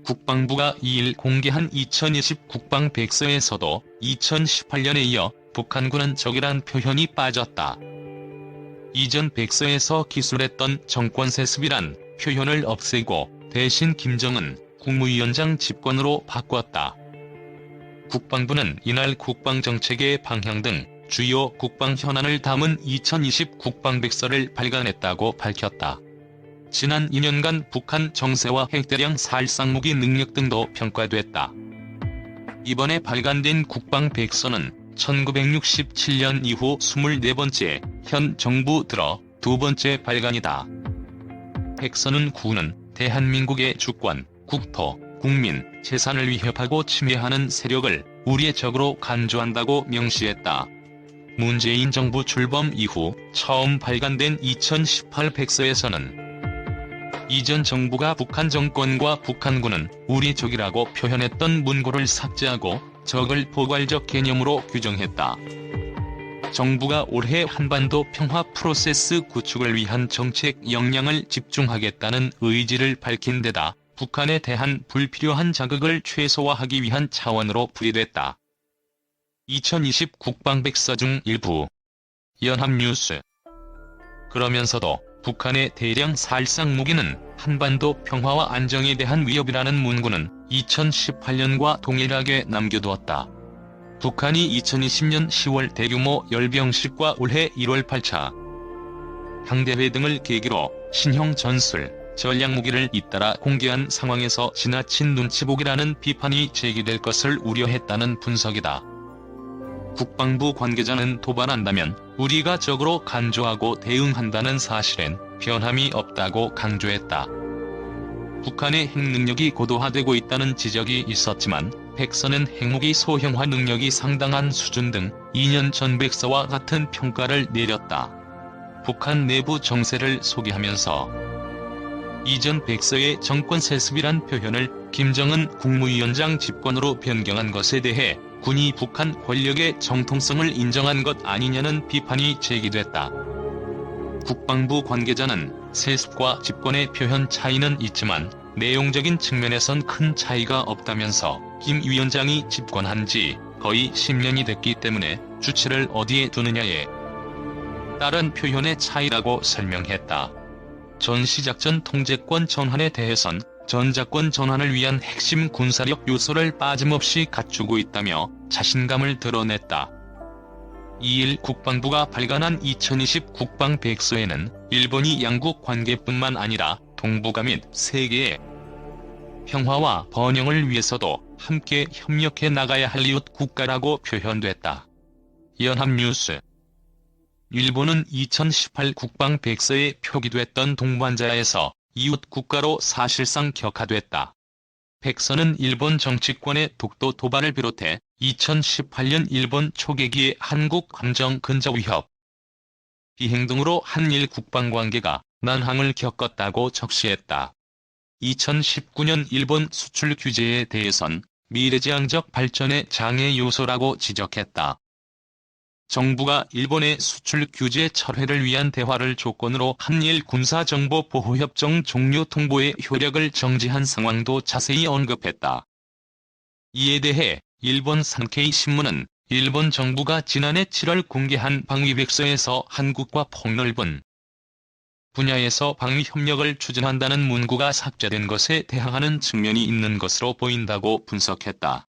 국방부가 2일 공개한 2020 국방백서에서도 2018년에 이어 북한군은 적이란 표현이 빠졌다. 이전 백서에서 기술했던 정권세습이란 표현을 없애고 대신 김정은 국무위원장 집권으로 바꿨다. 국방부는 이날 국방정책의 방향 등 주요 국방 현안을 담은 2020 국방백서를 발간했다고 밝혔다. 지난 2년간 북한 정세와 핵대량 살상무기 능력 등도 평가됐다. 이번에 발간된 국방백서는 1967년 이후 24번째, 현 정부 들어 두 번째 발간이다. 백서는 군은 대한민국의 주권, 국토, 국민, 재산을 위협하고 침해하는 세력을 우리의 적으로 간주한다고 명시했다. 문재인 정부 출범 이후 처음 발간된 2018 백서에서는 이전 정부가 북한 정권과 북한군은 우리 적이라고 표현했던 문구를 삭제하고 적을 포괄적 개념으로 규정했다. 정부가 올해 한반도 평화 프로세스 구축을 위한 정책 역량을 집중하겠다는 의지를 밝힌 데다 북한에 대한 불필요한 자극을 최소화하기 위한 차원으로 풀이됐다. 2020 국방백서 중 일부 연합뉴스. 그러면서도 북한의 대량 살상 무기는 한반도 평화와 안정에 대한 위협이라는 문구는 2018년과 동일하게 남겨두었다. 북한이 2020년 10월 대규모 열병식과 올해 1월 8차 당대회 등을 계기로 신형 전술, 전략무기를 잇따라 공개한 상황에서 지나친 눈치보기라는 비판이 제기될 것을 우려했다는 분석이다. 국방부 관계자는 도발한다면 우리가 적으로 간주하고 대응한다는 사실엔 변함이 없다고 강조했다. 북한의 핵능력이 고도화되고 있다는 지적이 있었지만 백서는 핵무기 소형화 능력이 상당한 수준 등 2년 전 백서와 같은 평가를 내렸다. 북한 내부 정세를 소개하면서 이전 백서의 정권세습이란 표현을 김정은 국무위원장 집권으로 변경한 것에 대해 군이 북한 권력의 정통성을 인정한 것 아니냐는 비판이 제기됐다. 국방부 관계자는 세습과 집권의 표현 차이는 있지만 내용적인 측면에선 큰 차이가 없다면서 김 위원장이 집권한 지 거의 10년이 됐기 때문에 주체를 어디에 두느냐에 따른 표현의 차이라고 설명했다. 전시작전 통제권 전환에 대해선 전작권 전환을 위한 핵심 군사력 요소를 빠짐없이 갖추고 있다며 자신감을 드러냈다. 2일 국방부가 발간한 2020 국방백서에는 일본이 양국 관계뿐만 아니라 동북아 및 세계의 평화와 번영을 위해서도 함께 협력해 나가야 할 이웃 국가라고 표현됐다. 연합뉴스. 일본은 2018 국방백서에 표기됐던 동반자에서 이웃 국가로 사실상 격화됐다. 백서는 일본 정치권의 독도 도발을 비롯해 2018년 일본 초계기의 한국 함정 근접 위협, 비행 등으로 한일 국방관계가 난항을 겪었다고 적시했다. 2019년 일본 수출 규제에 대해선 미래지향적 발전의 장애 요소라고 지적했다. 정부가 일본의 수출 규제 철회를 위한 대화를 조건으로 한일 군사정보보호협정 종료 통보의 효력을 정지한 상황도 자세히 언급했다. 이에 대해 일본 산케이 신문은 일본 정부가 지난해 7월 공개한 방위백서에서 한국과 폭넓은 분야에서 방위 협력을 추진한다는 문구가 삭제된 것에 대항하는 측면이 있는 것으로 보인다고 분석했다.